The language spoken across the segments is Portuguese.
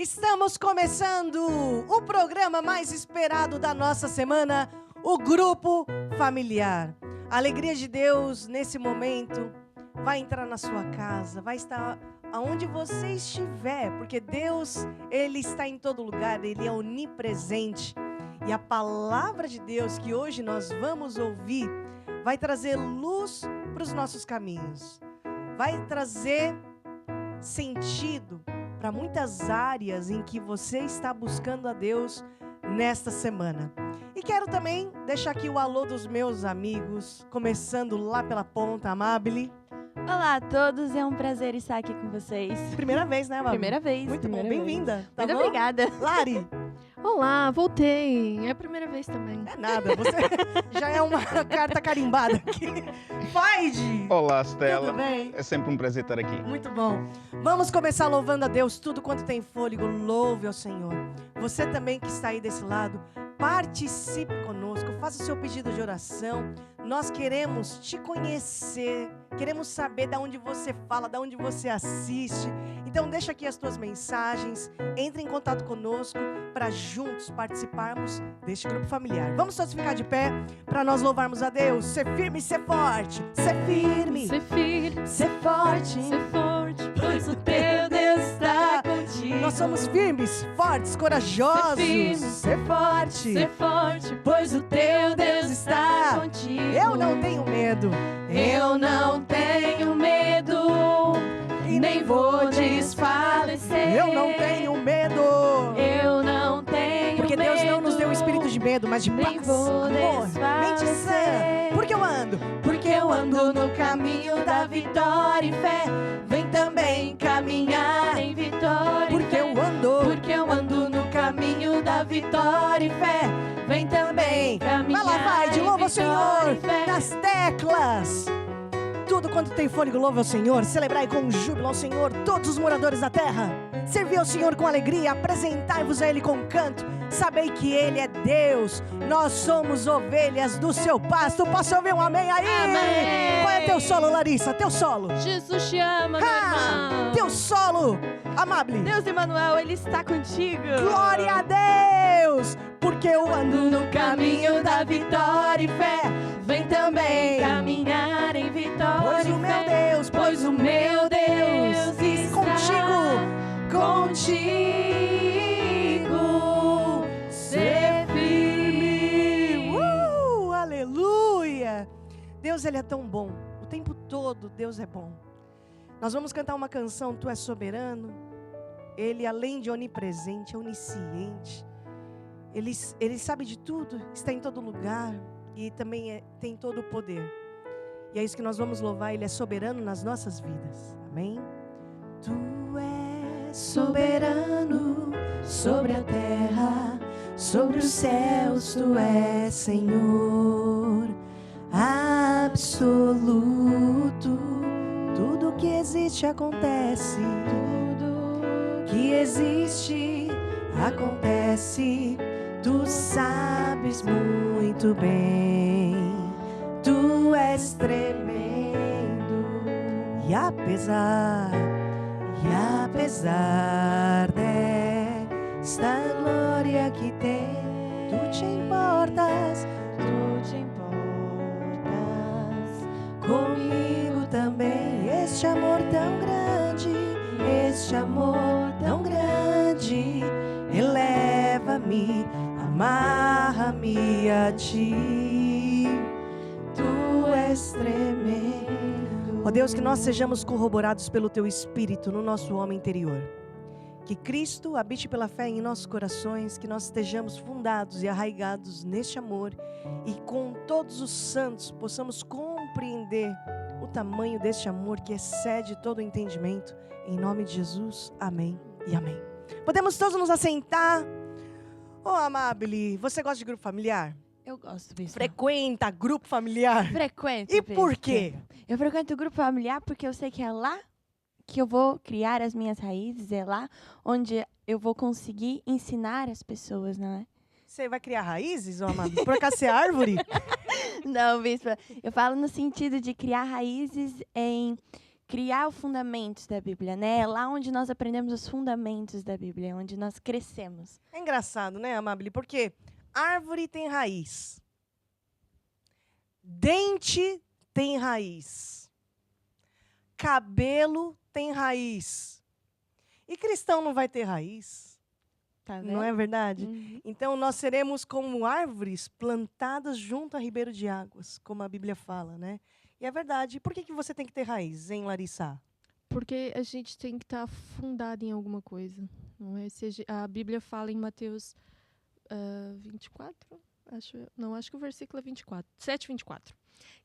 Estamos começando o programa mais esperado da nossa semana, o Grupo Familiar. A alegria de Deus nesse momento vai entrar na sua casa, vai estar aonde você estiver, porque Deus, Ele está em todo lugar, Ele é onipresente. E a palavra de Deus que hoje nós vamos ouvir vai trazer luz para os nossos caminhos, vai trazer sentido para muitas áreas em que você está buscando a Deus nesta semana. E quero também deixar aqui o alô dos meus amigos, começando lá pela ponta, Amabile. Olá a todos, é um prazer estar aqui com vocês. Primeira vez, né, Amabile? Primeira vez. Muito primeira bom, bem-vinda. Tá Muito bom? obrigada. Lari. Olá, voltei. É a primeira vez também. É nada, você já é uma carta carimbada aqui. Faide! Olá, Stella. Tudo bem? É sempre um prazer estar aqui. Muito bom. Vamos começar louvando a Deus, tudo quanto tem fôlego, louve ao Senhor. Você também que está aí desse lado, participe conosco, faça o seu pedido de oração. Nós queremos te conhecer, queremos saber de onde você fala, de onde você assiste. Então deixa aqui as tuas mensagens, entre em contato conosco para juntos participarmos deste grupo familiar. Vamos todos ficar de pé para nós louvarmos a Deus. Ser firme e ser forte. Ser firme. Ser firme, Ser forte. ser forte, Pois o teu Deus está contigo. Nós somos firmes, fortes, corajosos. Ser firme, ser forte. Ser forte, pois o teu Deus está contigo. Eu não tenho medo. Eu não tenho medo, E nem vou desfalecer. Eu não tenho medo. Eu não tenho Porque medo. Deus não nos deu um espírito de medo, mas de Nem paz, vou amor, mente sã. desfalecer. Porque eu ando. Porque eu ando no caminho da vitória e fé. Vem também caminhar em vitória e Porque fé. eu ando. Porque eu ando no caminho da vitória e fé. Vem também caminhar. Vai lá, vai, de em louva ao vitória Senhor e fé. nas teclas. Tudo quanto tem fôlego, louve ao Senhor. Celebrai com júbilo ao Senhor todos os moradores da terra. Servi ao Senhor com alegria, apresentai-vos a Ele com canto. Sabei que Ele é Deus, nós somos ovelhas do seu pasto. Posso ouvir um amém aí? Amém. Qual é teu solo, Larissa? Teu solo. Jesus te ama, meu irmão. Teu solo, Amable. Deus Emmanuel, Ele está contigo. Glória a Deus, porque eu ando No caminho da vitória e fé. Vem também caminhar em vitória Pois e o meu fé. Deus, Pois o meu Deus está contigo. Ser firme. Aleluia. Deus, Ele é tão bom. O tempo todo Deus é bom. Nós vamos cantar uma canção, Tu és soberano. Ele, além de onipresente, é onisciente. Ele sabe de tudo, está em todo lugar e também tem todo o poder. E é isso que nós vamos louvar, Ele é soberano nas nossas vidas. Amém? Tu és soberano sobre a terra, sobre os céus, Tu és Senhor absoluto. Tudo que existe acontece, tudo que existe acontece. Tu sabes muito bem, Tu és tremendo. E apesar desta glória que tem, Tu te importas comigo também. Este amor tão grande, eleva-me, amarra-me a Ti. Tu és tremendo. Ó Deus, que nós sejamos corroborados pelo Teu Espírito no nosso homem interior. Que Cristo habite pela fé em nossos corações, que nós estejamos fundados e arraigados neste amor e com todos os santos possamos compreender o tamanho deste amor que excede todo o entendimento. Em nome de Jesus, amém e amém. Podemos todos nos assentar. Ô, Amabile, você gosta de grupo familiar? Eu gosto disso. Frequenta grupo familiar? Frequento. E por quê? Eu frequento o grupo familiar porque eu sei que é lá que eu vou criar as minhas raízes, é lá onde eu vou conseguir ensinar as pessoas, não é? Você vai criar raízes, ô Amabile? Por acaso você é árvore? Não, bispa, eu falo no sentido de criar raízes em criar os fundamentos da Bíblia, né? É lá onde nós aprendemos os fundamentos da Bíblia, onde nós crescemos. É engraçado, né, Amabile? Porque árvore tem raiz. Dente tem raiz. Cabelo tem raiz. E cristão não vai ter raiz? Tá vendo? Não é verdade? Uhum. Então, nós seremos como árvores plantadas junto a ribeiro de águas, como a Bíblia fala, né? E é verdade. Por que você tem que ter raiz, hein, Larissa? Porque a gente tem que estar fundado em alguma coisa. Não é? A Bíblia fala em Mateus 24, acho que o versículo é 24, 7:24,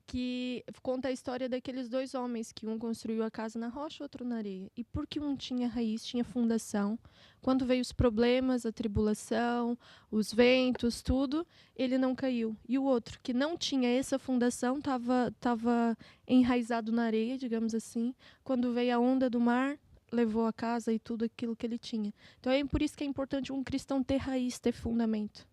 que conta a história daqueles dois homens, que um construiu a casa na rocha, outro na areia. E porque um tinha raiz, tinha fundação, quando veio os problemas, a tribulação, os ventos, tudo, ele não caiu. E o outro, que não tinha essa fundação, estava enraizado na areia, digamos assim, quando veio a onda do mar, levou a casa e tudo aquilo que ele tinha. Então é por isso que é importante um cristão ter raiz, ter fundamento.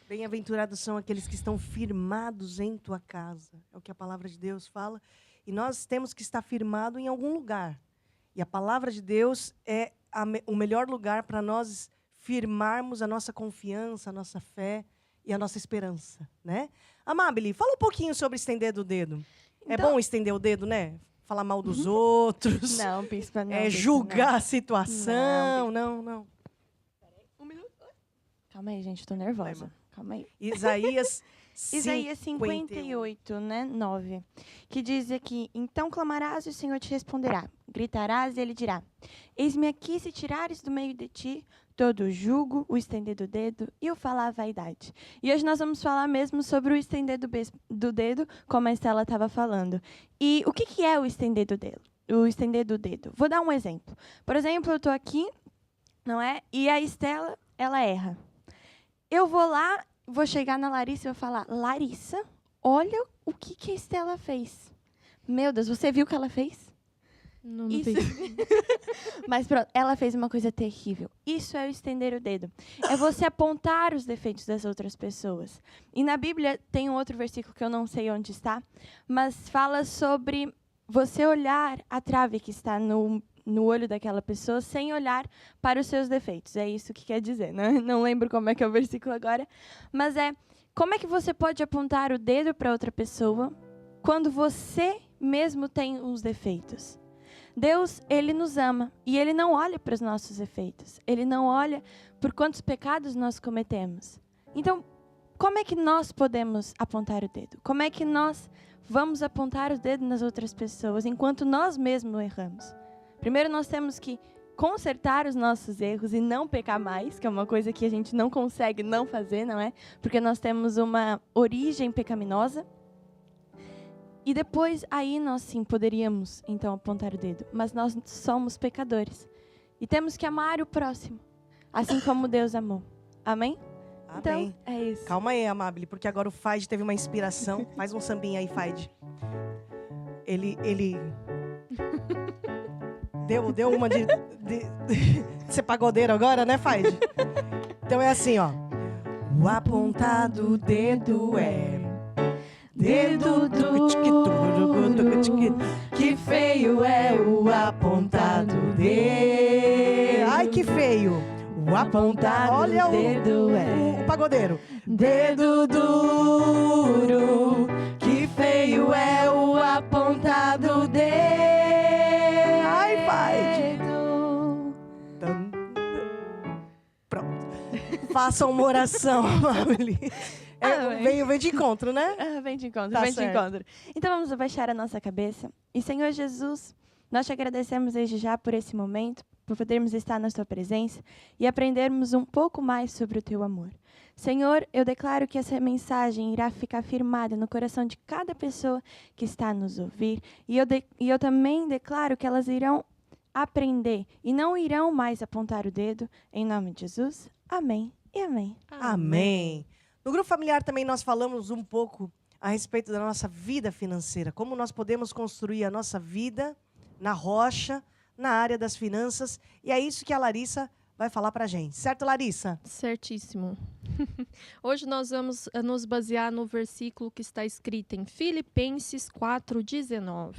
Bem-aventurados são aqueles que estão firmados em tua casa. É o que a palavra de Deus fala. E nós temos que estar firmado em algum lugar. E a palavra de Deus é o melhor lugar para nós firmarmos a nossa confiança, a nossa fé e a nossa esperança, né? Amabile, fala um pouquinho sobre estender do dedo. É Então- bom estender o dedo, né? Falar mal dos outros. Não, bispa, não. bispa, Julgar não. a situação. Não. Calma aí, gente, tô nervosa. Calma aí. Isaías Isaías 58, né, 9, que diz aqui: então clamarás e o Senhor te responderá, gritarás e ele dirá: eis-me aqui, se tirares do meio de ti todo o jugo, o estender do dedo e o falar a vaidade. E hoje nós vamos falar mesmo sobre o estender do dedo, como a Estela estava falando. E o que é o estender do dedo? O estender do dedo. Vou dar um exemplo. Por exemplo, eu estou aqui, não é? E a Estela, ela erra. Eu vou lá, vou chegar na Larissa e vou falar: Larissa, olha o que a Estela fez. Meu Deus, você viu o que ela fez? Não Isso. tem. Mas pronto, ela fez uma coisa terrível. Isso é o estender o dedo. É você apontar os defeitos das outras pessoas. E na Bíblia tem um outro versículo que eu não sei onde está, mas fala sobre você olhar a trave que está no olho daquela pessoa sem olhar para os seus defeitos. É isso que quer dizer, né? Não lembro como é que é o versículo agora, mas como é que você pode apontar o dedo para outra pessoa quando você mesmo tem uns defeitos? Deus, ele nos ama e ele não olha para os nossos defeitos. Ele não olha por quantos pecados nós cometemos. Então, como é que nós podemos apontar o dedo? Como é que nós vamos apontar o dedo nas outras pessoas enquanto nós mesmos erramos? Primeiro, nós temos que consertar os nossos erros e não pecar mais, que é uma coisa que a gente não consegue não fazer, não é? Porque nós temos uma origem pecaminosa. E depois, aí nós sim poderíamos, então, apontar o dedo. Mas nós somos pecadores. E temos que amar o próximo, assim como Deus amou. Amém? Amém. Então, é isso. Calma aí, Amabile, porque agora o Faide teve uma inspiração. Faz um sambinha aí, Faide. Ele deu uma de ser pagodeiro agora, né, Faide? Então é assim, ó. O apontado dedo é dedo que feio é o apontado dedo. Ai, que feio. O apontado olha dedo o pagodeiro. dedo duro, que feio é o apontado dedo. Ai, pai. Pronto. Faça uma oração, Amabile. Vem de encontro, né? Vem de encontro, Tá vem de certo. encontro. Então vamos abaixar a nossa cabeça. E Senhor Jesus, nós te agradecemos desde já por esse momento, por podermos estar na tua presença e aprendermos um pouco mais sobre o teu amor. Senhor, eu declaro que essa mensagem irá ficar firmada no coração de cada pessoa que está a nos ouvir. E eu também declaro que elas irão aprender e não irão mais apontar o dedo. Em nome de Jesus, amém e amém. Amém. No grupo familiar também nós falamos um pouco a respeito da nossa vida financeira, como nós podemos construir a nossa vida na rocha, na área das finanças, e é isso que a Larissa vai falar para a gente. Certo, Larissa? Certíssimo. Hoje nós vamos nos basear no versículo que está escrito em Filipenses 4:19.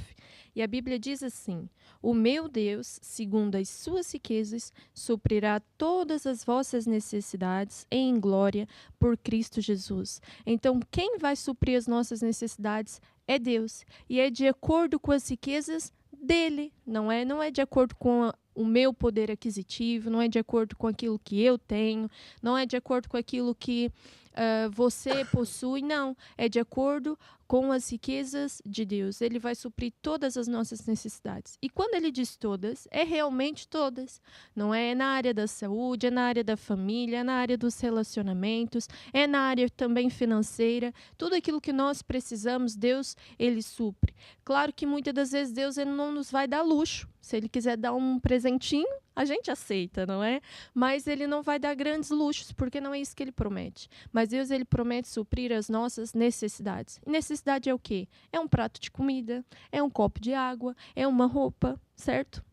E a Bíblia diz assim: o meu Deus, segundo as suas riquezas, suprirá todas as vossas necessidades em glória por Cristo Jesus. Então, quem vai suprir as nossas necessidades é Deus. E é de acordo com as riquezas dele, não é de acordo com o meu poder aquisitivo, não é de acordo com aquilo que eu tenho, não é de acordo com aquilo que você possui, não. É de acordo com as riquezas de Deus. Ele vai suprir todas as nossas necessidades. E quando ele diz todas, é realmente todas. Não é na área da saúde, é na área da família, é na área dos relacionamentos, é na área também financeira. Tudo aquilo que nós precisamos, Deus, ele supre. Claro que muitas das vezes Deus ele não nos vai dar luxo. Se ele quiser dar um presentinho, a gente aceita, não é? Mas ele não vai dar grandes luxos, porque não é isso que ele promete. Mas Deus, ele promete suprir as nossas necessidades. E necessidade é o quê? É um prato de comida, é um copo de água, é uma roupa, certo?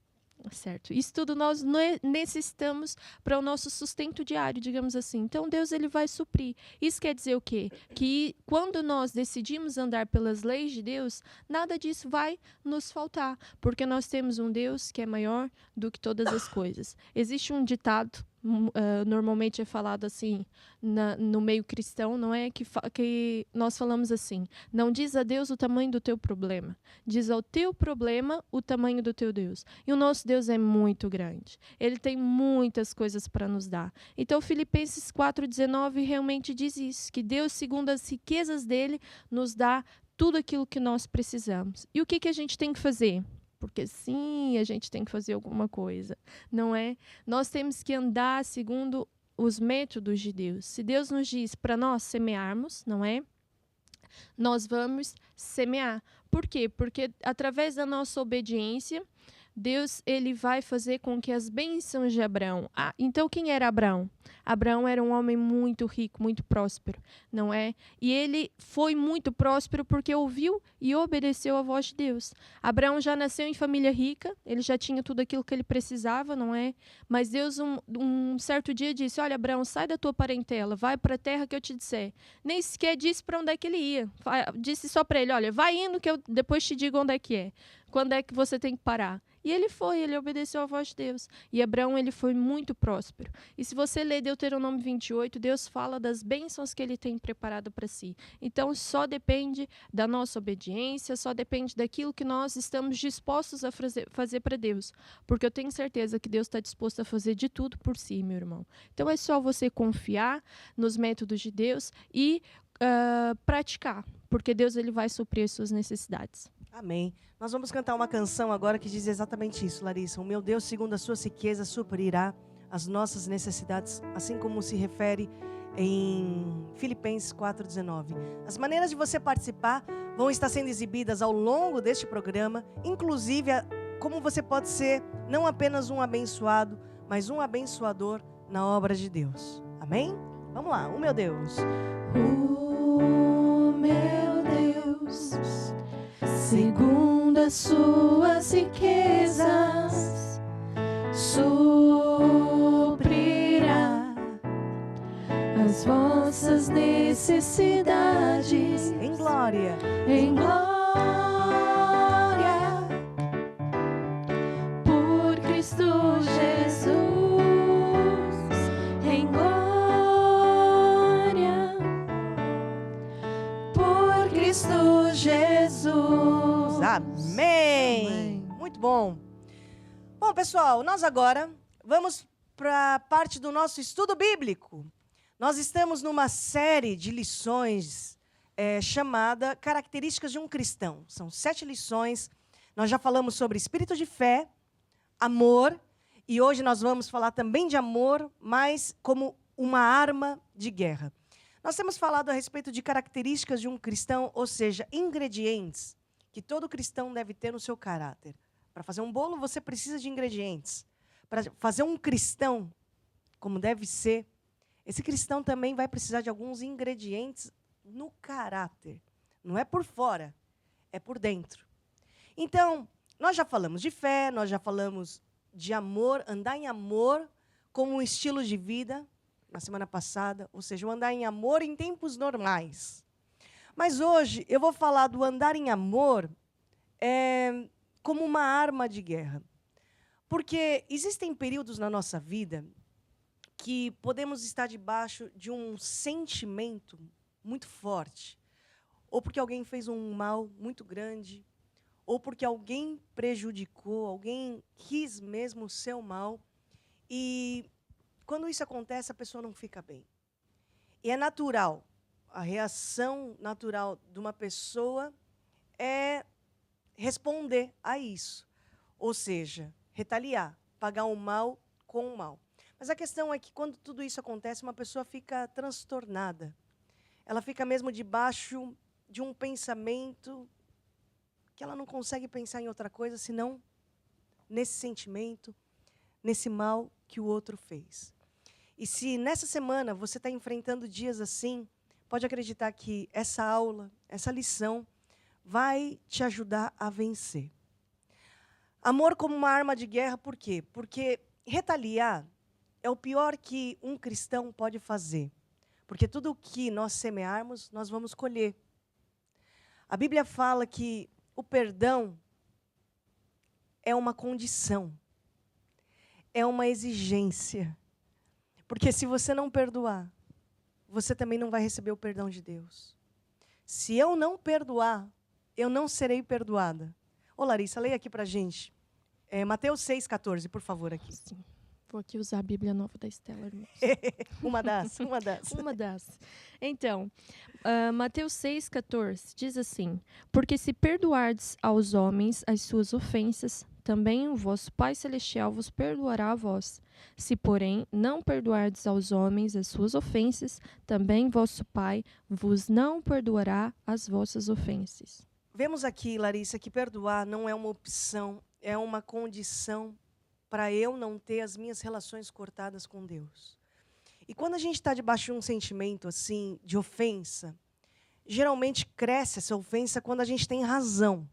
Certo. Isso tudo nós necessitamos para o nosso sustento diário, digamos assim. Então, Deus ele vai suprir. Isso quer dizer o quê? Que quando nós decidimos andar pelas leis de Deus, nada disso vai nos faltar, porque nós temos um Deus que é maior do que todas as coisas. Existe um ditado, normalmente é falado assim no meio cristão, não é? Que nós falamos assim: não diz a Deus o tamanho do teu problema, diz ao teu problema o tamanho do teu Deus. E o nosso Deus é muito grande, ele tem muitas coisas para nos dar. Então Filipenses 4:19 realmente diz isso, que Deus, segundo as riquezas dele, nos dá tudo aquilo que nós precisamos. E o que a gente tem que fazer? Porque sim, a gente tem que fazer alguma coisa, não é? Nós temos que andar segundo os métodos de Deus. Se Deus nos diz para nós semearmos, não é? Nós vamos semear. Por quê? Porque através da nossa obediência, Deus ele vai fazer com que as bênçãos de Abraão... então, quem era Abraão? Abraão era um homem muito rico, muito próspero, não é? E ele foi muito próspero porque ouviu e obedeceu a voz de Deus. Abraão já nasceu em família rica, ele já tinha tudo aquilo que ele precisava, não é? Mas Deus, um certo dia, disse: olha, Abraão, sai da tua parentela, vai para a terra que eu te disser. Nem sequer disse para onde é que ele ia. Disse só para ele: olha, vai indo que eu depois te digo onde é que é. Quando é que você tem que parar? E ele obedeceu à voz de Deus. E Abraão, ele foi muito próspero. E se você ler Deuteronômio 28, Deus fala das bênçãos que ele tem preparado para si. Então, só depende da nossa obediência, só depende daquilo que nós estamos dispostos a fazer para Deus. Porque eu tenho certeza que Deus está disposto a fazer de tudo por si, meu irmão. Então, é só você confiar nos métodos de Deus e praticar. Porque Deus ele vai suprir as suas necessidades. Amém. Nós vamos cantar uma canção agora que diz exatamente isso, Larissa. O meu Deus, segundo as suas riquezas, suprirá as nossas necessidades, assim como se refere em Filipenses 4:19. As maneiras de você participar vão estar sendo exibidas ao longo deste programa, inclusive como você pode ser não apenas um abençoado, mas um abençoador na obra de Deus. Amém? Vamos lá. O meu Deus. O meu Deus, segundo as suas riquezas, suprirá as vossas necessidades Em glória. em glória por Cristo Jesus, em glória por Cristo Jesus. Amém. Muito bom. Bom, pessoal, nós agora vamos para a parte do nosso estudo bíblico. Nós estamos numa série de lições chamada Características de um Cristão. São 7 lições. Nós já falamos sobre espírito de fé, amor, e hoje nós vamos falar também de amor, mas como uma arma de guerra. Nós temos falado a respeito de características de um cristão, ou seja, ingredientes que todo cristão deve ter no seu caráter. Para fazer um bolo, você precisa de ingredientes. Para fazer um cristão como deve ser, esse cristão também vai precisar de alguns ingredientes no caráter. Não é por fora, é por dentro. Então, nós já falamos de fé, nós já falamos de amor, andar em amor como um estilo de vida, na semana passada, ou seja, o andar em amor em tempos normais. Mas hoje eu vou falar do andar em amor como uma arma de guerra. Porque existem períodos na nossa vida que podemos estar debaixo de um sentimento muito forte. Ou porque alguém fez um mal muito grande, ou porque alguém prejudicou, alguém quis mesmo o seu mal. E quando isso acontece, a pessoa não fica bem. E é natural, a reação natural de uma pessoa é responder a isso. Ou seja, retaliar, pagar o mal com o mal. Mas a questão é que quando tudo isso acontece, uma pessoa fica transtornada. Ela fica mesmo debaixo de um pensamento que ela não consegue pensar em outra coisa senão nesse sentimento, nesse mal que o outro fez. E se nessa semana você está enfrentando dias assim, pode acreditar que essa aula, essa lição, vai te ajudar a vencer. Amor como uma arma de guerra, por quê? Porque retaliar é o pior que um cristão pode fazer. Porque tudo o que nós semearmos, nós vamos colher. A Bíblia fala que o perdão é uma condição, é uma exigência. Porque se você não perdoar, você também não vai receber o perdão de Deus. Se eu não perdoar, eu não serei perdoada. Ô Larissa, leia aqui pra gente. Mateus 6,14, por favor, aqui. Sim. Vou aqui usar a Bíblia Nova da Estela, irmãos. Uma das. Uma das. Então, Mateus 6,14 diz assim: Porque se perdoardes aos homens as suas ofensas, também o vosso Pai Celestial vos perdoará a vós. Se, porém, não perdoardes aos homens as suas ofensas, também vosso Pai vos não perdoará as vossas ofensas. Vemos aqui, Larissa, que perdoar não é uma opção, é uma condição para eu não ter as minhas relações cortadas com Deus. E quando a gente está debaixo de um sentimento assim, de ofensa, geralmente cresce essa ofensa quando a gente tem razão.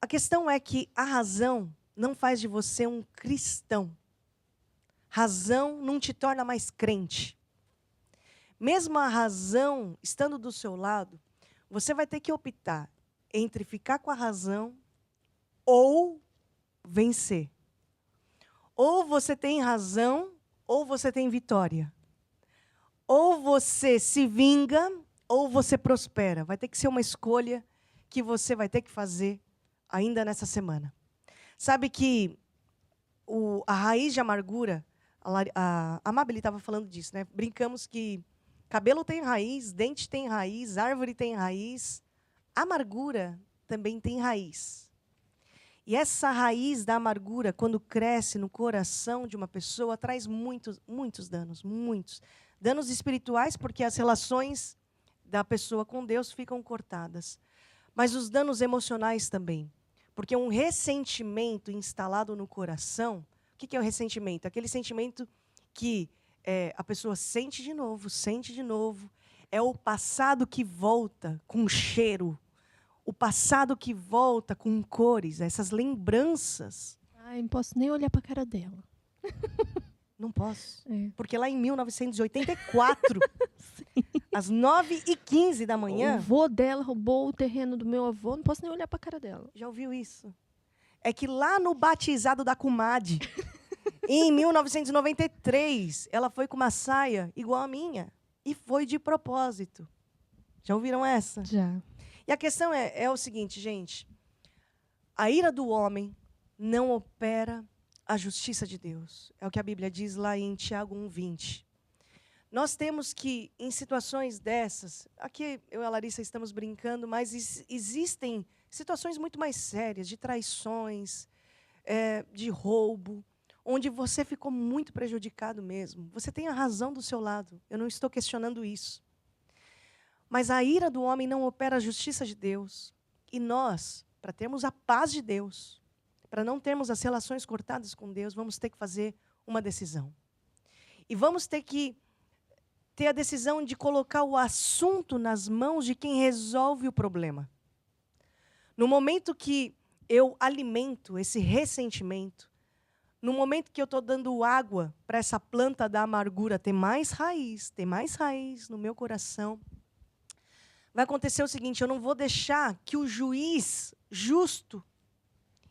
A questão é que a razão não faz de você um cristão. Razão não te torna mais crente. Mesmo a razão estando do seu lado, você vai ter que optar entre ficar com a razão ou vencer. Ou você tem razão, ou você tem vitória. Ou você se vinga, ou você prospera. Vai ter que ser uma escolha que você vai ter que fazer ainda nessa semana. Sabe que a raiz de amargura, a Amabile estava falando disso, né? Brincamos que cabelo tem raiz, dente tem raiz, árvore tem raiz, amargura também tem raiz. E essa raiz da amargura, quando cresce no coração de uma pessoa, traz muitos danos, muitos. Danos espirituais, porque as relações da pessoa com Deus ficam cortadas. Mas os danos emocionais também. Porque um ressentimento instalado no coração, o que é o ressentimento? Aquele sentimento que a pessoa sente de novo. É o passado que volta com cheiro. O passado que volta com cores, essas lembranças. Ai, não posso nem olhar para a cara dela. Não posso. É. Porque lá em 1984, às 9h15 da manhã... O avô dela roubou o terreno do meu avô, não posso nem olhar para a cara dela. Já ouviu isso? É que lá no batizado da comadre, em 1993, ela foi com uma saia igual a minha. E foi de propósito. Já ouviram essa? Já. E a questão é o seguinte, gente. A ira do homem não opera a justiça de Deus. É o que a Bíblia diz lá em Tiago 1:20. Nós temos que, em situações dessas, aqui eu e a Larissa estamos brincando, mas existem situações muito mais sérias, de traições, de roubo, onde você ficou muito prejudicado mesmo. Você tem a razão do seu lado, eu não estou questionando isso. Mas a ira do homem não opera a justiça de Deus. E nós, para termos a paz de Deus, para não termos as relações cortadas com Deus, vamos ter que fazer uma decisão. E vamos ter que ter a decisão de colocar o assunto nas mãos de quem resolve o problema. No momento que eu alimento esse ressentimento, no momento que eu estou dando água para essa planta da amargura ter mais raiz no meu coração, vai acontecer o seguinte: eu não vou deixar que o juiz justo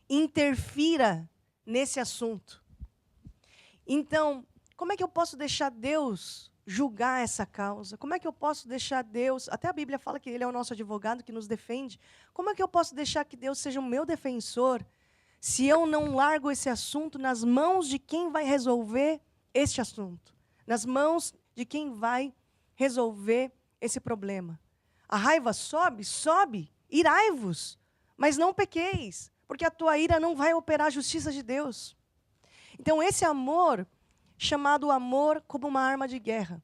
interfira nesse assunto. Então, como é que eu posso deixar Deus julgar essa causa? Como é que eu posso deixar Deus... Até a Bíblia fala que Ele é o nosso advogado que nos defende. Como é que eu posso deixar que Deus seja o meu defensor se eu não largo esse assunto nas mãos de quem vai resolver este assunto? Nas mãos de quem vai resolver esse problema. A raiva sobe, sobe, irai-vos, mas não pequeis, porque a tua ira não vai operar a justiça de Deus. Então, esse amor, chamado amor como uma arma de guerra,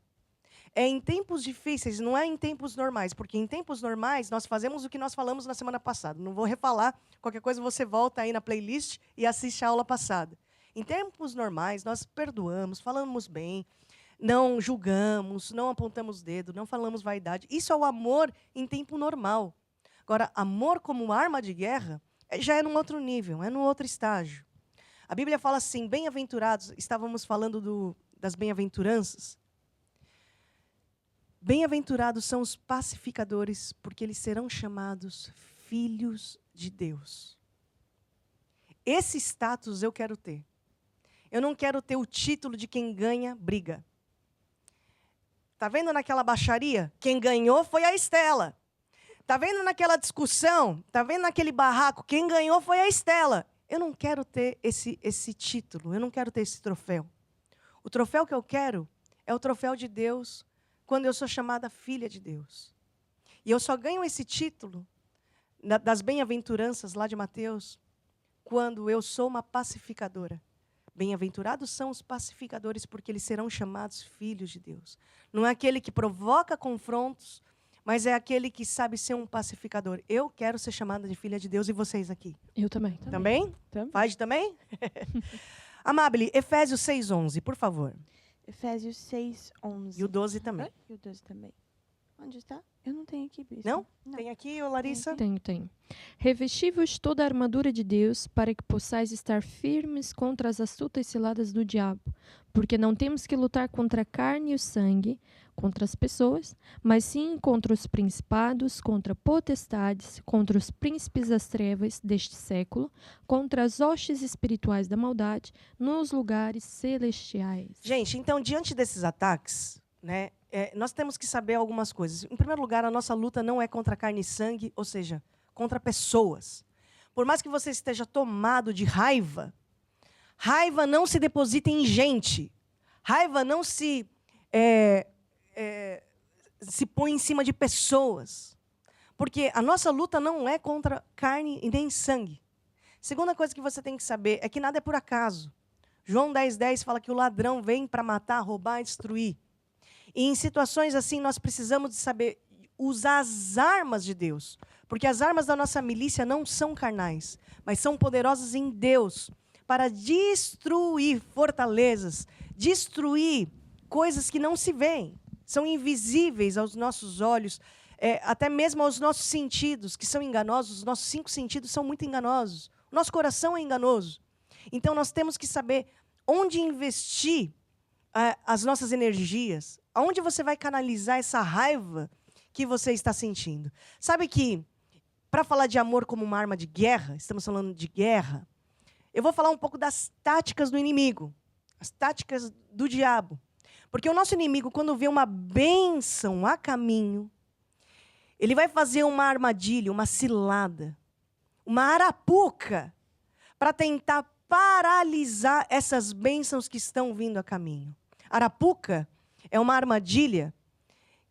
é em tempos difíceis, não é em tempos normais, porque em tempos normais nós fazemos o que nós falamos na semana passada. Não vou refalar, qualquer coisa você volta aí na playlist e assiste a aula passada. Em tempos normais, nós perdoamos, falamos bem, não julgamos, não apontamos dedo, não falamos vaidade. Isso é o amor em tempo normal. Agora, amor como uma arma de guerra já é num outro nível, é num outro estágio. A Bíblia fala assim, bem-aventurados, estávamos falando das bem-aventuranças. Bem-aventurados são os pacificadores, porque eles serão chamados filhos de Deus. Esse status eu quero ter. Eu não quero ter o título de quem ganha briga. Está vendo naquela baixaria? Quem ganhou foi a Estela. Está vendo naquela discussão? Está vendo naquele barraco? Quem ganhou foi a Estela. Eu não quero ter esse título, eu não quero ter esse troféu. O troféu que eu quero é o troféu de Deus quando eu sou chamada filha de Deus. E eu só ganho esse título das bem-aventuranças lá de Mateus quando eu sou uma pacificadora. Bem-aventurados são os pacificadores, porque eles serão chamados filhos de Deus. Não é aquele que provoca confrontos, mas é aquele que sabe ser um pacificador. Eu quero ser chamada de filha de Deus, e vocês aqui? Eu também. Também? Faz também? Amable, Efésios 6:11, por favor. Efésios 6:11. E o 12 também. E o 12 também. Onde está? Eu não tenho aqui, Bispo. Não? Tem aqui, Larissa? Tenho. Revesti-vos toda a armadura de Deus, para que possais estar firmes contra as astutas ciladas do diabo. Porque não temos que lutar contra a carne e o sangue, contra as pessoas, mas sim contra os principados, contra potestades, contra os príncipes das trevas deste século, contra as hostes espirituais da maldade nos lugares celestiais. Gente, então, diante desses ataques, né, nós temos que saber algumas coisas. Em primeiro lugar, a nossa luta não é contra carne e sangue, ou seja, contra pessoas. Por mais que você esteja tomado de raiva, raiva não se deposita em gente. Raiva não se põe em cima de pessoas. Porque a nossa luta não é contra carne e nem sangue. Segunda coisa que você tem que saber é que nada é por acaso. João 10:10 fala que o ladrão vem para matar, roubar e destruir. E em situações assim, nós precisamos de saber usar as armas de Deus. Porque as armas da nossa milícia não são carnais, mas são poderosas em Deus para destruir fortalezas, destruir coisas que não se veem, são invisíveis aos nossos olhos, até mesmo aos nossos sentidos, que são enganosos. Os nossos 5 sentidos são muito enganosos. O nosso coração é enganoso. Então, nós temos que saber onde investir as nossas energias, aonde você vai canalizar essa raiva que você está sentindo. Sabe que, para falar de amor como uma arma de guerra, estamos falando de guerra, eu vou falar um pouco das táticas do inimigo, as táticas do diabo. Porque o nosso inimigo, quando vê uma bênção a caminho, ele vai fazer uma armadilha, uma cilada, uma arapuca, para tentar paralisar essas bênçãos que estão vindo a caminho. Arapuca é uma armadilha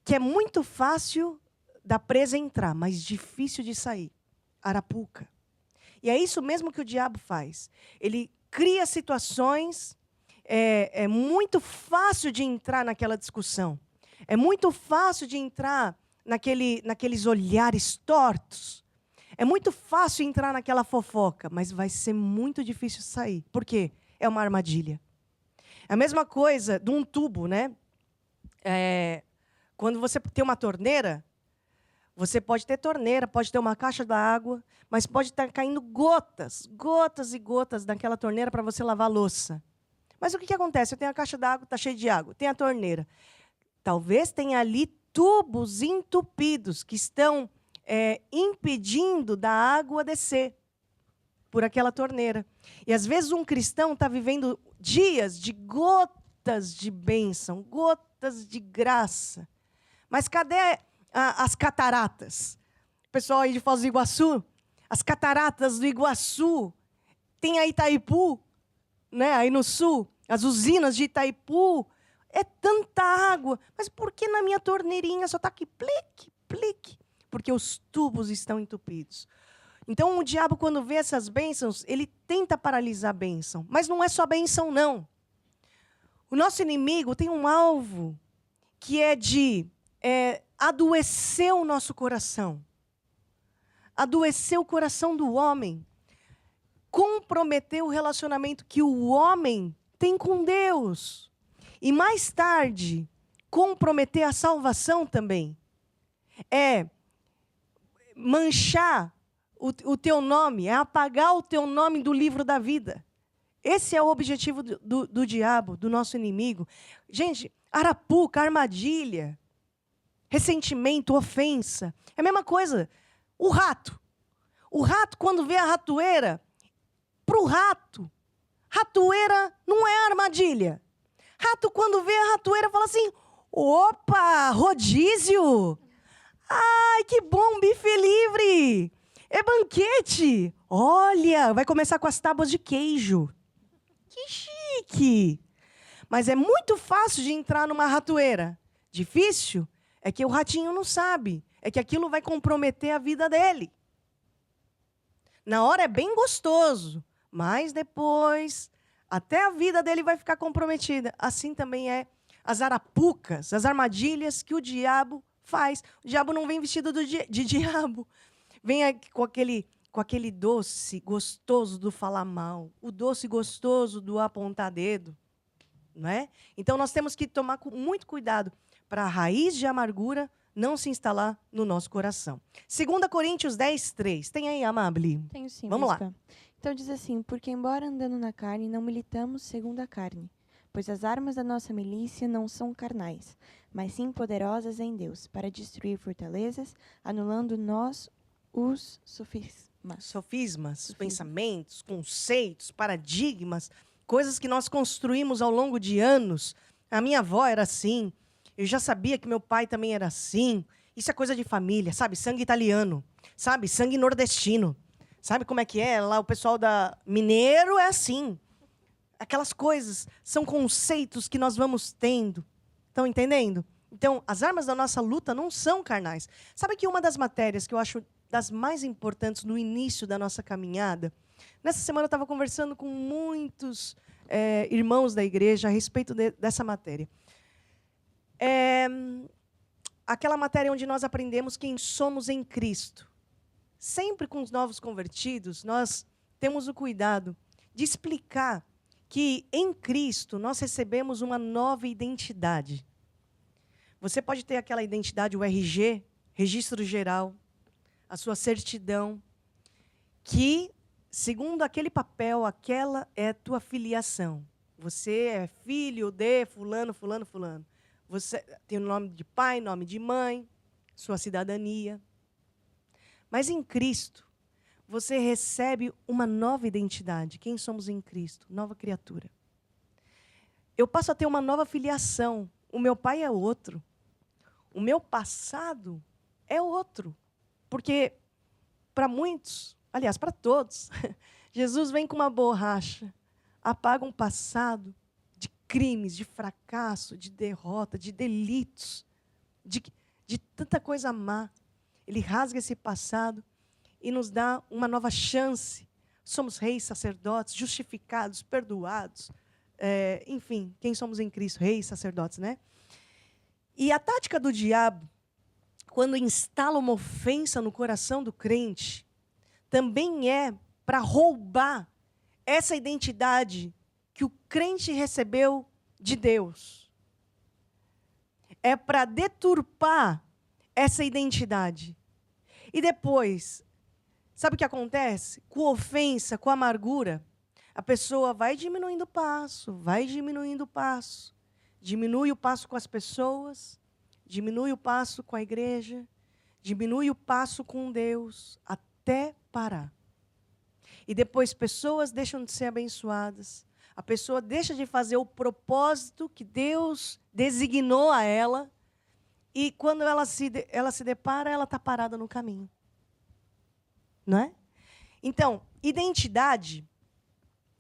que é muito fácil da presa entrar, mas difícil de sair. Arapuca. E é isso mesmo que o diabo faz. Ele cria situações, é muito fácil de entrar naquela discussão. É muito fácil de entrar naqueles olhares tortos. É muito fácil entrar naquela fofoca, mas vai ser muito difícil sair. Por quê? É uma armadilha. É a mesma coisa de um tubo, né? Quando você tem uma torneira, Você pode ter torneira, pode ter uma caixa d'água, mas pode estar caindo gotas, gotas e gotas daquela torneira para você lavar a louça. Mas o que acontece? Eu tenho a caixa d'água, está cheia de água, tem a torneira. Talvez tenha ali tubos entupidos que estão impedindo da água descer por aquela torneira. E às vezes um cristão está vivendo dias de gotas de bênção, gotas de graça. Mas cadê as cataratas? O pessoal aí de Foz do Iguaçu, as cataratas do Iguaçu, tem a Itaipu, né, aí no sul, as usinas de Itaipu, é tanta água, mas por que na minha torneirinha só está aqui plique, plique? Porque os tubos estão entupidos. Então, o diabo, quando vê essas bênçãos, ele tenta paralisar a bênção. Mas não é só bênção, não. O nosso inimigo tem um alvo que é de adoecer o nosso coração. Adoecer o coração do homem. Comprometer o relacionamento que o homem tem com Deus. E mais tarde, comprometer a salvação também. É manchar o teu nome, é apagar o teu nome do livro da vida. Esse é o objetivo do diabo, do nosso inimigo. Gente, arapuca, armadilha, ressentimento, ofensa. É a mesma coisa. O rato. O rato, quando vê a ratoeira, para o rato, ratoeira não é armadilha. Rato, quando vê a ratoeira, fala assim, opa, rodízio. Ai, que bom, bife livre. É banquete. Olha, vai começar com as tábuas de queijo. Que chique. Mas é muito fácil de entrar numa ratoeira. Difícil é que o ratinho não sabe. É que aquilo vai comprometer a vida dele. Na hora é bem gostoso, mas depois até a vida dele vai ficar comprometida. Assim também é as arapucas, as armadilhas que o diabo faz. O diabo não vem vestido de diabo. Vem com aquele doce gostoso do falar mal, o doce gostoso do apontar dedo, não é? Então nós temos que tomar muito cuidado para a raiz de amargura não se instalar no nosso coração. 2 Coríntios 10:3. Tem aí, Amable? Tenho sim, Vamos lá. bispa. Então diz assim, porque embora andando na carne, não militamos segundo a carne, pois as armas da nossa milícia não são carnais, mas sim poderosas em Deus, para destruir fortalezas, anulando nós os Sofismas, pensamentos, conceitos, paradigmas, coisas que nós construímos ao longo de anos. A minha avó era assim, eu já sabia que meu pai também era assim. Isso é coisa de família, sabe? Sangue italiano, sabe? Sangue nordestino. Sabe como é que é? Lá o pessoal da mineiro é assim. Aquelas coisas são conceitos que nós vamos tendo. Estão entendendo? Então, as armas da nossa luta não são carnais. Sabe que uma das matérias que eu acho das mais importantes no início da nossa caminhada, nessa semana eu estava conversando com muitos irmãos da igreja a respeito dessa matéria. Aquela matéria onde nós aprendemos quem somos em Cristo. Sempre com os novos convertidos, nós temos o cuidado de explicar que em Cristo nós recebemos uma nova identidade. Você pode ter aquela identidade, o RG, Registro Geral, a sua certidão, que, segundo aquele papel, aquela é a tua filiação. Você é filho de fulano, fulano, fulano. Você tem o nome de pai, nome de mãe, sua cidadania. Mas em Cristo, você recebe uma nova identidade. Quem somos em Cristo? Nova criatura. Eu passo a ter uma nova filiação. O meu pai é outro. O meu passado é outro. Porque, para muitos, aliás, para todos, Jesus vem com uma borracha, apaga um passado de crimes, de fracasso, de derrota, de delitos, de tanta coisa má. Ele rasga esse passado e nos dá uma nova chance. Somos reis, sacerdotes, justificados, perdoados. Enfim, quem somos em Cristo? Reis, sacerdotes, né? E a tática do diabo, quando instala uma ofensa no coração do crente, também é para roubar essa identidade que o crente recebeu de Deus. É para deturpar essa identidade. E depois, sabe o que acontece? Com ofensa, com amargura, a pessoa vai diminuindo o passo, diminui o passo com as pessoas, diminui o passo com a igreja, diminui o passo com Deus, até parar. E depois pessoas deixam de ser abençoadas, a pessoa deixa de fazer o propósito que Deus designou a ela, e quando ela se depara, ela está parada no caminho. Não é? Então, identidade,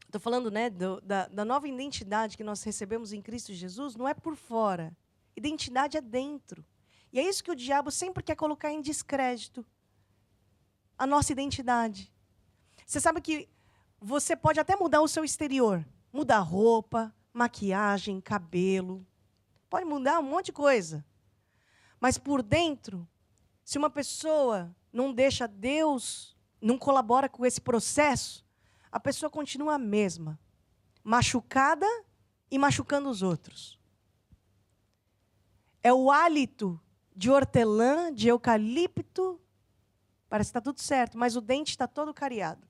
estou falando, né, da nova identidade que nós recebemos em Cristo Jesus, não é por fora. Identidade é dentro. E é isso que o diabo sempre quer colocar em descrédito. A nossa identidade. Você sabe que você pode até mudar o seu exterior. Mudar roupa, maquiagem, cabelo. Pode mudar um monte de coisa. Mas por dentro, se uma pessoa não deixa Deus, não colabora com esse processo, a pessoa continua a mesma. Machucada e machucando os outros. É o hálito de hortelã, de eucalipto. Parece que está tudo certo, mas o dente está todo cariado.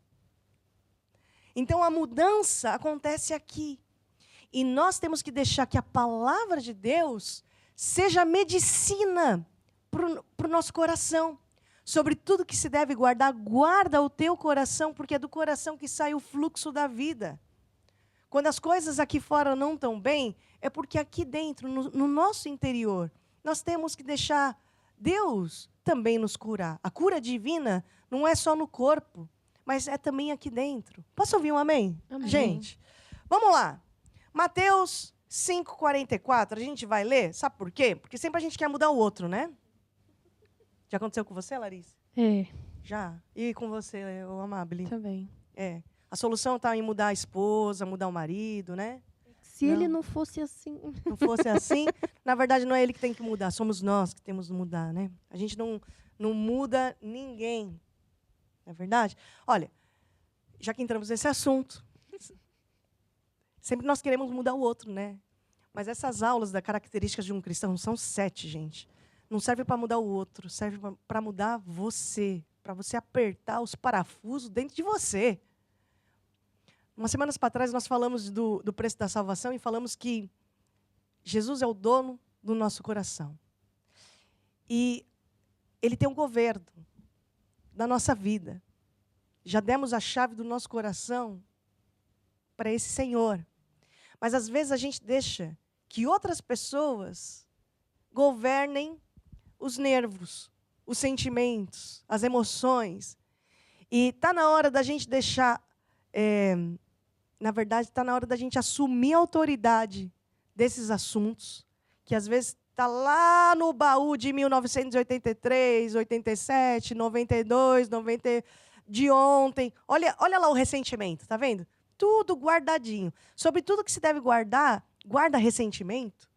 Então a mudança acontece aqui. E nós temos que deixar que a palavra de Deus seja medicina para o nosso coração. Sobre tudo que se deve guardar, guarda o teu coração, porque é do coração que sai o fluxo da vida. Quando as coisas aqui fora não estão bem, é porque aqui dentro, no nosso interior, nós temos que deixar Deus também nos curar. A cura divina não é só no corpo, mas é também aqui dentro. Posso ouvir um amém? Amém. Gente, vamos lá. Mateus 5,44, a gente vai ler, sabe por quê? Porque sempre a gente quer mudar o outro, né? Já aconteceu com você, Larissa? É, Já. E com você, o Amabile? também. É. A solução está em mudar a esposa, mudar o marido, né? Se Não. ele não fosse assim. Não fosse assim, na verdade não é ele que tem que mudar, somos nós que temos que mudar, né? A gente não muda ninguém. Não é verdade? Olha, já que entramos nesse assunto, sempre nós queremos mudar o outro, né? Mas essas aulas das características de um cristão são 7, gente. Não serve para mudar o outro, serve para mudar você, para você apertar os parafusos dentro de você. Umas semanas para trás nós falamos do preço da salvação e falamos que Jesus é o dono do nosso coração. E Ele tem um governo da nossa vida. Já demos a chave do nosso coração para esse Senhor. Mas às vezes a gente deixa que outras pessoas governem os nervos, os sentimentos, as emoções. E está na hora da gente deixar... na verdade, está na hora da gente assumir a autoridade desses assuntos, que às vezes está lá no baú de 1983, 87, 92, 90, de ontem. Olha lá o ressentimento, tá vendo? Tudo guardadinho. Sobre tudo que se deve guardar, guarda ressentimento,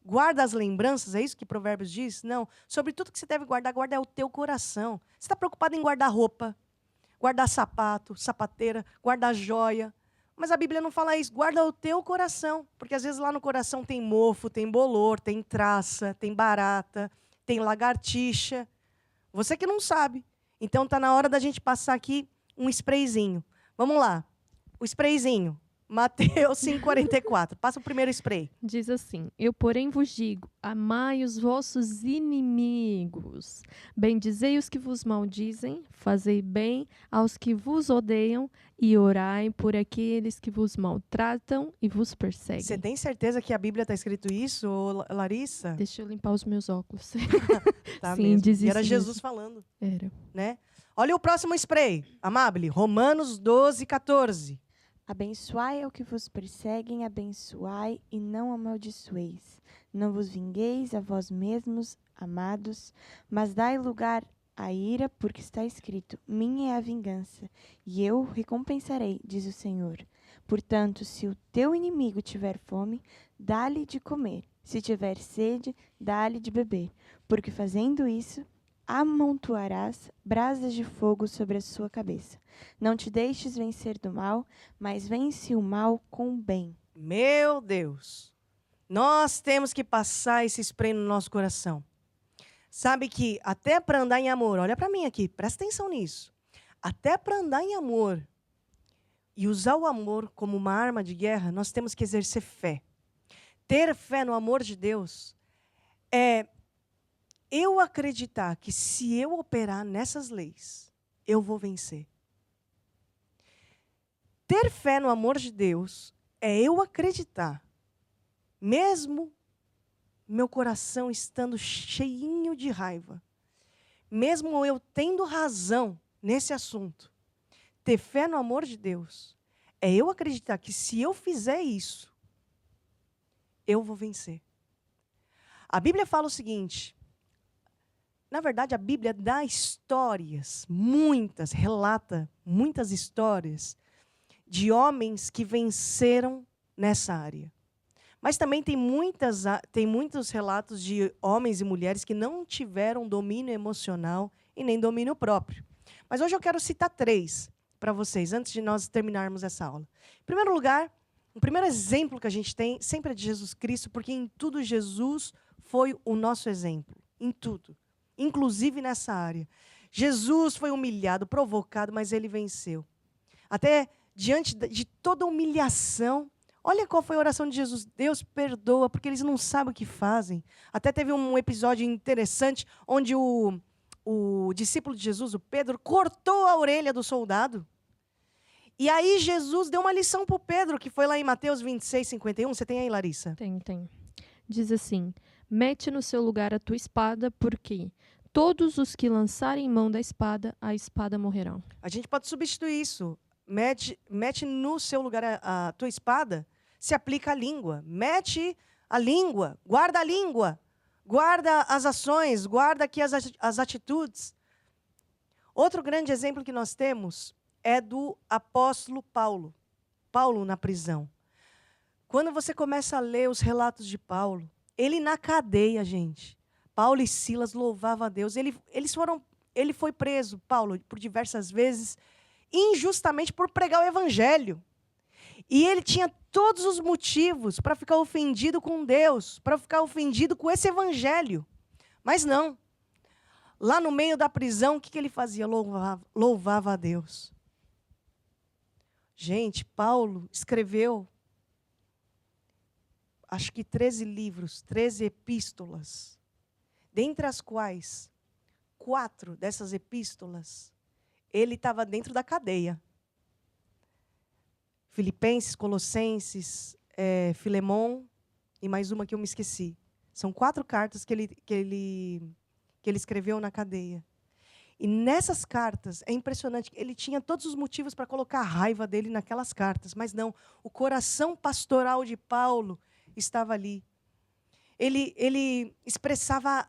guarda as lembranças, é isso que Provérbios diz? Não. Sobre tudo que se deve guardar, guarda é o teu coração. Você está preocupado em guardar roupa, guardar sapato, sapateira, guardar joia. Mas a Bíblia não fala isso. Guarda o teu coração. Porque às vezes lá no coração tem mofo, tem bolor, tem traça, tem barata, tem lagartixa. Você que não sabe. Então está na hora da gente passar aqui um sprayzinho. Vamos lá. O sprayzinho. Mateus 5,44. Passa o primeiro spray. Diz assim: Eu, porém, vos digo, amai os vossos inimigos, bendizei os que vos maldizem, fazei bem aos que vos odeiam e orai por aqueles que vos maltratam e vos perseguem. Você tem certeza que a Bíblia está escrito isso, Larissa? Deixa eu limpar os meus óculos. Tá Sim, mesmo. diz E era isso Jesus mesmo. falando, Era. né? Olha o próximo spray, Amabile. Romanos 12,14. Abençoai ao que vos perseguem, abençoai e não amaldiçoeis. Não vos vingueis a vós mesmos, amados, mas dai lugar à ira, porque está escrito: minha é a vingança, e eu recompensarei, diz o Senhor. Portanto, se o teu inimigo tiver fome, dá-lhe de comer. Se tiver sede, dá-lhe de beber. Porque fazendo isso, amontoarás brasas de fogo sobre a sua cabeça. Não te deixes vencer do mal, mas vence o mal com o bem. Meu Deus. Nós temos que passar esse spray no nosso coração. Sabe que até para andar em amor, olha para mim aqui, presta atenção nisso. Até para andar em amor e usar o amor como uma arma de guerra, nós temos que exercer fé. Ter fé no amor de Deus é eu acreditar que se eu operar nessas leis, eu vou vencer. Ter fé no amor de Deus é eu acreditar, mesmo meu coração estando cheinho de raiva, mesmo eu tendo razão nesse assunto, ter fé no amor de Deus é eu acreditar que se eu fizer isso, eu vou vencer. A Bíblia fala o seguinte, na verdade a Bíblia dá histórias, relata muitas histórias de homens que venceram nessa área. Mas também tem muitos relatos de homens e mulheres que não tiveram domínio emocional e nem domínio próprio. Mas hoje eu quero citar 3 para vocês, antes de nós terminarmos essa aula. Em primeiro lugar, o primeiro exemplo que a gente tem sempre é de Jesus Cristo, porque em tudo Jesus foi o nosso exemplo. Em tudo. Inclusive nessa área. Jesus foi humilhado, provocado, mas ele venceu. Até diante de toda humilhação, olha qual foi a oração de Jesus. Deus perdoa, porque eles não sabem o que fazem. Até teve um episódio interessante, onde o discípulo de Jesus, o Pedro, cortou a orelha do soldado. E aí Jesus deu uma lição para o Pedro, que foi lá em Mateus 26, 51. Você tem aí, Larissa? Tem. Diz assim, mete no seu lugar a tua espada, porque todos os que lançarem mão da espada, a espada morrerão. A gente pode substituir isso. Mete no seu lugar a tua espada, se aplica à língua. Mete a língua, guarda as ações, guarda aqui as atitudes. Outro grande exemplo que nós temos é do apóstolo Paulo. Paulo na prisão. Quando você começa a ler os relatos de Paulo, ele na cadeia, gente. Paulo e Silas louvavam a Deus. Ele foi preso, Paulo, por diversas vezes, injustamente por pregar o evangelho. E ele tinha todos os motivos para ficar ofendido com Deus, para ficar ofendido com esse evangelho. Mas não. Lá no meio da prisão, o que ele fazia? Louvava a Deus. Gente, Paulo escreveu, acho que 13 livros, 13 epístolas, dentre as quais 4 dessas epístolas ele estava dentro da cadeia. Filipenses, Colossenses, Filemon e mais uma que eu me esqueci. São 4 cartas que ele escreveu na cadeia. E nessas cartas, é impressionante, ele tinha todos os motivos para colocar a raiva dele naquelas cartas, mas não, o coração pastoral de Paulo estava ali. Ele expressava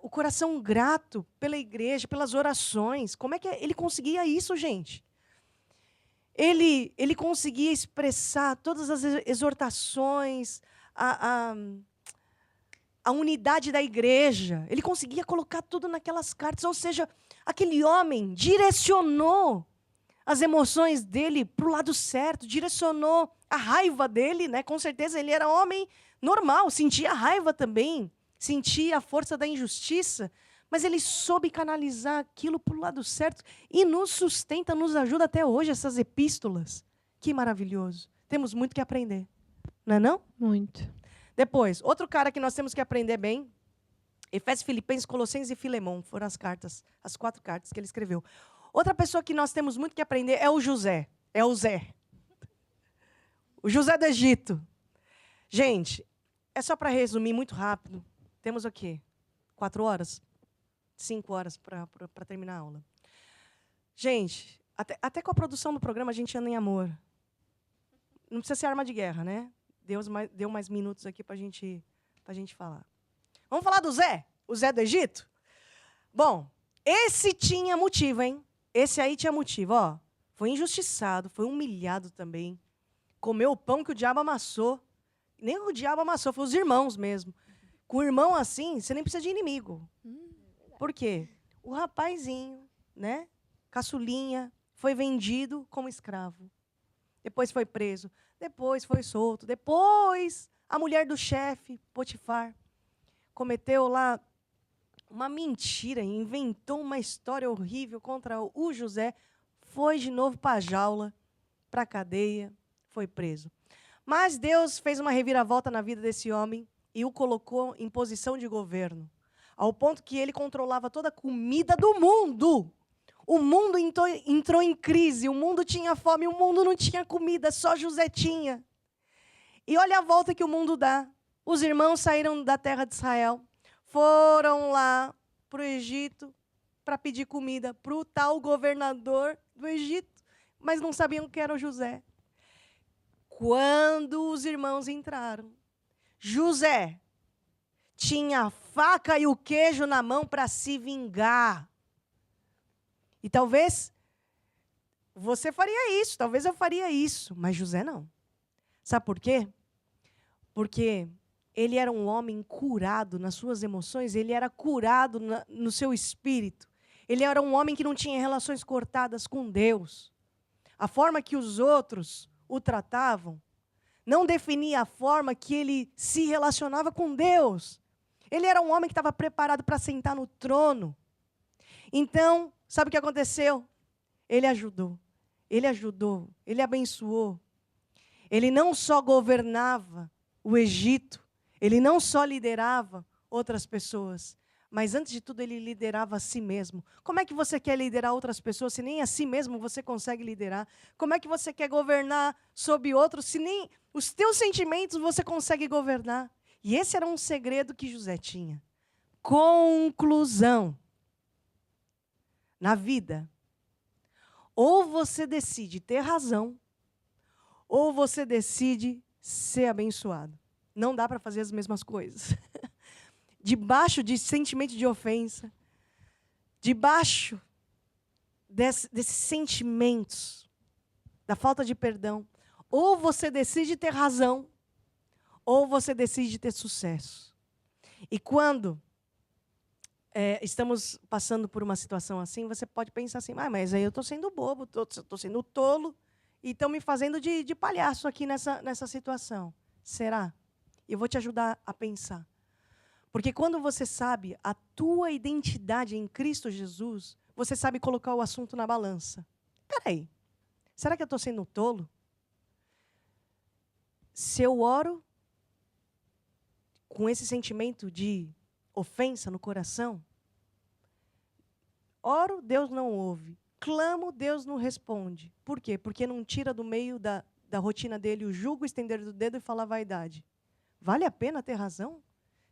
o coração grato pela igreja, pelas orações. Como é que ele conseguia isso, gente? Ele conseguia expressar todas as exortações, a unidade da igreja. Ele conseguia colocar tudo naquelas cartas. Ou seja, aquele homem direcionou as emoções dele para o lado certo, direcionou a raiva dele, né? Com certeza ele era homem normal, sentia raiva também, sentia a força da injustiça, mas ele soube canalizar aquilo para o lado certo e nos sustenta, nos ajuda até hoje, essas epístolas. Que maravilhoso. Temos muito que aprender, não é não? Muito. Depois, outro cara que nós temos que aprender bem, Efésios, Filipenses, Colossenses e Filemon, foram as 4 cartas que ele escreveu. Outra pessoa que nós temos muito que aprender é o José, o José do Egito. Gente, é só para resumir muito rápido, temos o quê? 4 horas? 5 horas para terminar a aula. Gente, até com a produção do programa a gente anda em amor. Não precisa ser arma de guerra, né? Deus deu mais minutos aqui para a gente falar. Vamos falar do Zé? O Zé do Egito? Bom, esse tinha motivo, hein? Esse aí tinha motivo, ó. Foi injustiçado, foi humilhado também. Comeu o pão que o diabo amassou. Nem o diabo amassou, foi os irmãos mesmo. Com o irmão assim, você nem precisa de inimigo. Por quê? O rapazinho, né? Caçulinha, foi vendido como escravo. Depois foi preso. Depois foi solto. Depois, a mulher do chefe, Potifar, cometeu lá uma mentira, inventou uma história horrível contra o José, foi de novo para a jaula, para a cadeia, foi preso. Mas Deus fez uma reviravolta na vida desse homem e o colocou em posição de governo, ao ponto que ele controlava toda a comida do mundo. O mundo entrou em crise, o mundo tinha fome, o mundo não tinha comida, só José tinha. E olha a volta que o mundo dá. Os irmãos saíram da terra de Israel, foram lá para o Egito para pedir comida para o tal governador do Egito, mas não sabiam que era o José. Quando os irmãos entraram, José tinha a faca e o queijo na mão para se vingar. E talvez você faria isso, talvez eu faria isso, mas José não. Sabe por quê? Porque ele era um homem curado nas suas emoções, ele era curado no seu espírito. Ele era um homem que não tinha relações cortadas com Deus. A forma que os outros o tratavam não definia a forma que ele se relacionava com Deus. Ele era um homem que estava preparado para sentar no trono. Então, sabe o que aconteceu? Ele ajudou, ele abençoou. Ele não só governava o Egito, ele não só liderava outras pessoas, mas antes de tudo ele liderava a si mesmo. Como é que você quer liderar outras pessoas se nem a si mesmo você consegue liderar? Como é que você quer governar sobre outros se nem os teus sentimentos você consegue governar? E esse era um segredo que José tinha. Conclusão. Na vida, ou você decide ter razão, ou você decide ser abençoado. Não dá para fazer as mesmas coisas. Debaixo de sentimento de ofensa, debaixo desses sentimentos, da falta de perdão, ou você decide ter razão, ou você decide ter sucesso. E quando estamos passando por uma situação assim, você pode pensar assim, mas aí eu estou sendo bobo, estou sendo tolo, e estão me fazendo de palhaço aqui nessa situação. Será? Eu vou te ajudar a pensar. Porque quando você sabe a tua identidade em Cristo Jesus, você sabe colocar o assunto na balança. Peraí, será que eu estou sendo tolo? Se eu oro com esse sentimento de ofensa no coração, oro, Deus não ouve. Clamo, Deus não responde. Por quê? Porque não tira do meio da rotina dele o jugo, estender do dedo e falar vaidade. Vale a pena ter razão?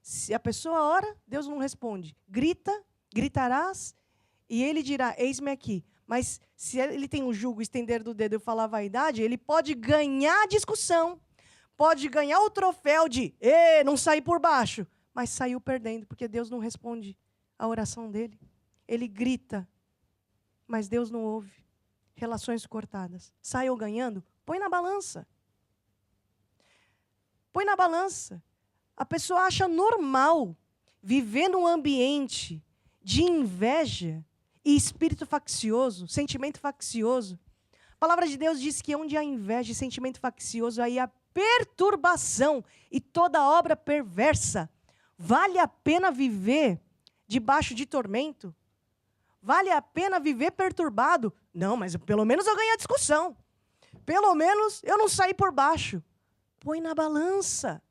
Se a pessoa ora, Deus não responde. Grita, gritarás, e ele dirá, eis-me aqui. Mas se ele tem o jugo, estender do dedo e falar vaidade, ele pode ganhar a discussão, pode ganhar o troféu de, não saí por baixo, mas saiu perdendo, porque Deus não responde a oração dele. Ele grita, mas Deus não ouve. Relações cortadas. Saiu ganhando? Põe na balança. Põe na balança. A pessoa acha normal viver num ambiente de inveja e espírito faccioso, sentimento faccioso. A palavra de Deus diz que onde há inveja e sentimento faccioso, aí há perturbação e toda obra perversa. Vale a pena viver debaixo de tormento? Vale a pena viver perturbado? Não, mas pelo menos eu ganhei a discussão. Pelo menos eu não saí por baixo. Põe na balança.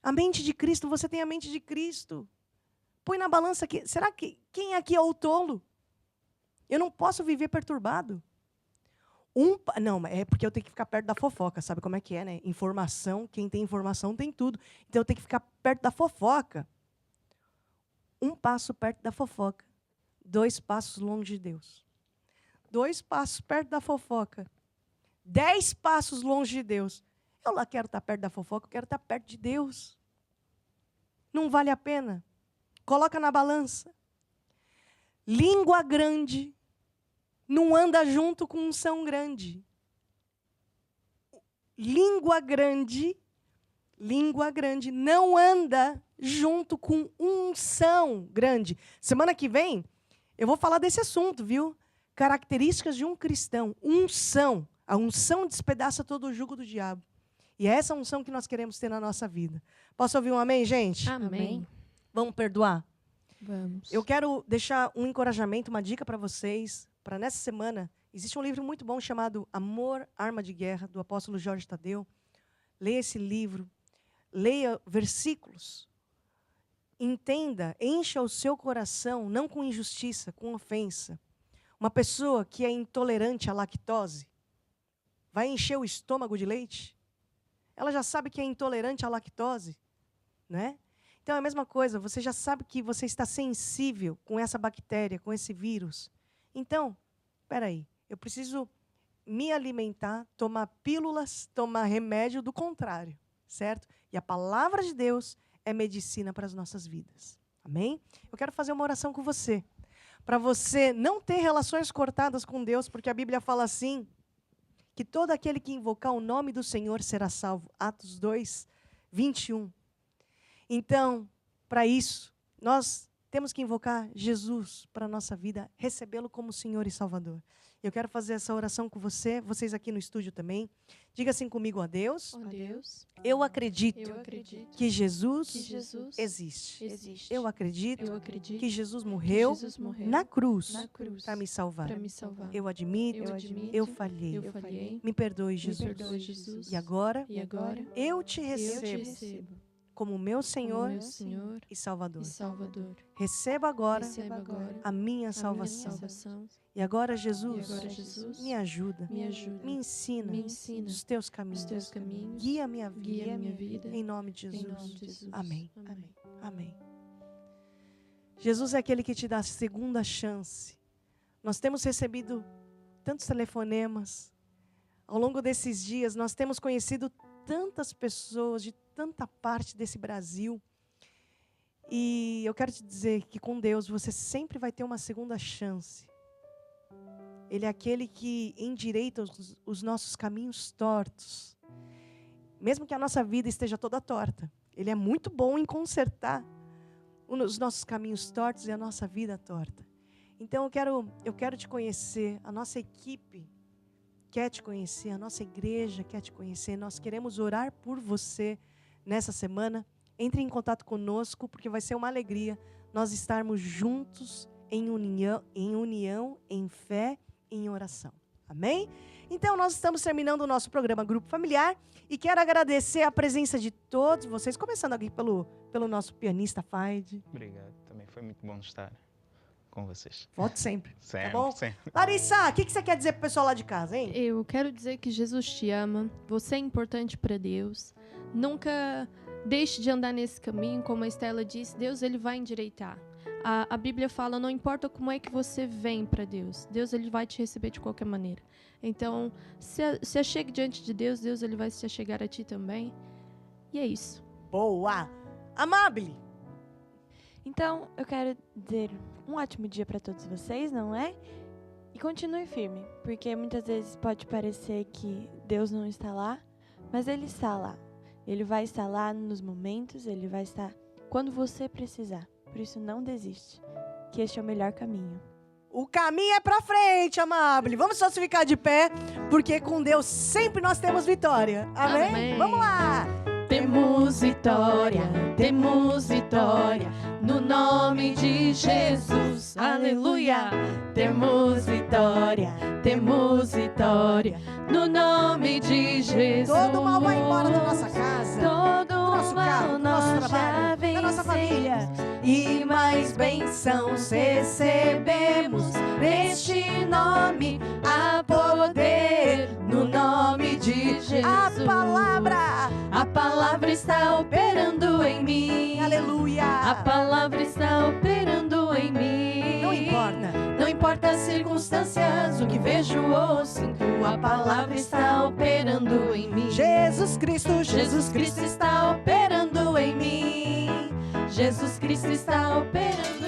A mente de Cristo, você tem a mente de Cristo. Põe na balança aqui. Será que quem aqui é o tolo? Eu não posso viver perturbado. Não, é porque eu tenho que ficar perto da fofoca. Sabe como é que é, né? Informação, quem tem informação tem tudo. Então eu tenho que ficar perto da fofoca. 1 passo perto da fofoca. 2 passos longe de Deus. 2 passos perto da fofoca. 10 passos longe de Deus. Eu lá quero estar perto da fofoca, eu quero estar perto de Deus. Não vale a pena. Coloca na balança. Língua grande não anda junto com unção grande. Língua grande não anda junto com unção grande. Semana que vem, eu vou falar desse assunto, viu? Características de um cristão. Unção. A unção despedaça todo o jugo do diabo. E é essa unção que nós queremos ter na nossa vida. Posso ouvir um amém, gente? Amém. Vamos perdoar? Vamos. Eu quero deixar um encorajamento, uma dica para vocês, para nessa semana. Existe um livro muito bom chamado Amor, Arma de Guerra, do apóstolo Jorge Tadeu. Leia esse livro, leia versículos, entenda, encha o seu coração, não com injustiça, com ofensa. Uma pessoa que é intolerante à lactose, vai encher o estômago de leite? Ela já sabe que é intolerante à lactose, né? Então é a mesma coisa, você já sabe que você está sensível com essa bactéria, com esse vírus. Então, espera aí, eu preciso me alimentar, tomar pílulas, tomar remédio do contrário, certo? E a palavra de Deus é medicina para as nossas vidas. Amém? Eu quero fazer uma oração com você, para você não ter relações cortadas com Deus, porque a Bíblia fala assim, que todo aquele que invocar o nome do Senhor será salvo. Atos 2, 21. Então, para isso, nós temos que invocar Jesus para a nossa vida, recebê-lo como Senhor e Salvador. Eu quero fazer essa oração com você, vocês aqui no estúdio também. Diga assim comigo, a Deus. Ó Deus, Eu acredito eu acredito que Jesus que Jesus existe. existe. Eu acredito Eu acredito que Jesus morreu Jesus morreu na cruz na cruz para me salvar. para me salvar. Eu admito, Eu admito, eu falhei. eu falhei. Me perdoe, Me Jesus. perdoe, Jesus. E agora, E agora eu te eu te recebo recebo como meu como Senhor meu Senhor e Salvador. e Salvador. Receba agora Receba agora a minha a minha salvação. salvação. E agora, E Jesus, agora, Jesus, me ajuda, me ajuda, me ensina me ensina os teus os caminhos. teus caminhos, Guia a minha guia vida. a minha vida, Em nome de em Jesus. nome de Jesus. Amém. Amém. Amém. Jesus é aquele que te dá a segunda chance. Nós temos recebido tantos telefonemas. Ao longo desses dias, nós temos conhecido tantas pessoas de tanta parte desse Brasil. E eu quero te dizer que com Deus você sempre vai ter uma segunda chance. Ele é aquele que endireita os nossos caminhos tortos. Mesmo que a nossa vida esteja toda torta. Ele é muito bom em consertar os nossos caminhos tortos e a nossa vida torta. Então eu quero te conhecer, a nossa equipe quer te conhecer, a nossa igreja quer te conhecer. Nós queremos orar por você nessa semana. Entre em contato conosco, porque vai ser uma alegria nós estarmos juntos em união, em fé e em oração. Amém? Então, nós estamos terminando o nosso programa Grupo Familiar e quero agradecer a presença de todos vocês, começando aqui pelo nosso pianista Faide. Obrigado, também foi muito bom estar com vocês. Volte sempre. Sempre, bom? sempre. Larissa, o que você quer dizer pro pessoal lá de casa, hein? Eu quero dizer que Jesus te ama, você é importante para Deus. Nunca deixe de andar nesse caminho, como a Estela disse, Deus ele vai endireitar. A Bíblia fala, não importa como é que você vem para Deus, Deus ele vai te receber de qualquer maneira. Então, se achegue diante de Deus, Deus ele vai se achegar a ti também. E é isso. Boa! Amable! Então, eu quero dizer um ótimo dia para todos vocês, não é? E continue firme, porque muitas vezes pode parecer que Deus não está lá, mas Ele está lá. Ele vai estar lá nos momentos, Ele vai estar quando você precisar. Por isso, não desiste, que este é o melhor caminho. O caminho é pra frente, Amable. Vamos só se ficar de pé, porque com Deus sempre nós temos vitória. Amém? Amém. Vamos lá! Temos vitória, no nome de Jesus, aleluia. Temos vitória, no nome de Jesus. Todo mal vai embora da nossa casa, Todo nosso mal carro, do nosso nós trabalho, já da nossa família. vencemos. E mais bênçãos recebemos neste nome, a poder no nome de Jesus. A palavra está operando em mim. Aleluia! A palavra está operando em mim. Não importa. Não importa as circunstâncias, o que vejo ou sinto, a palavra está operando em mim. Jesus Cristo Jesus Cristo está operando em mim. Jesus Cristo está operando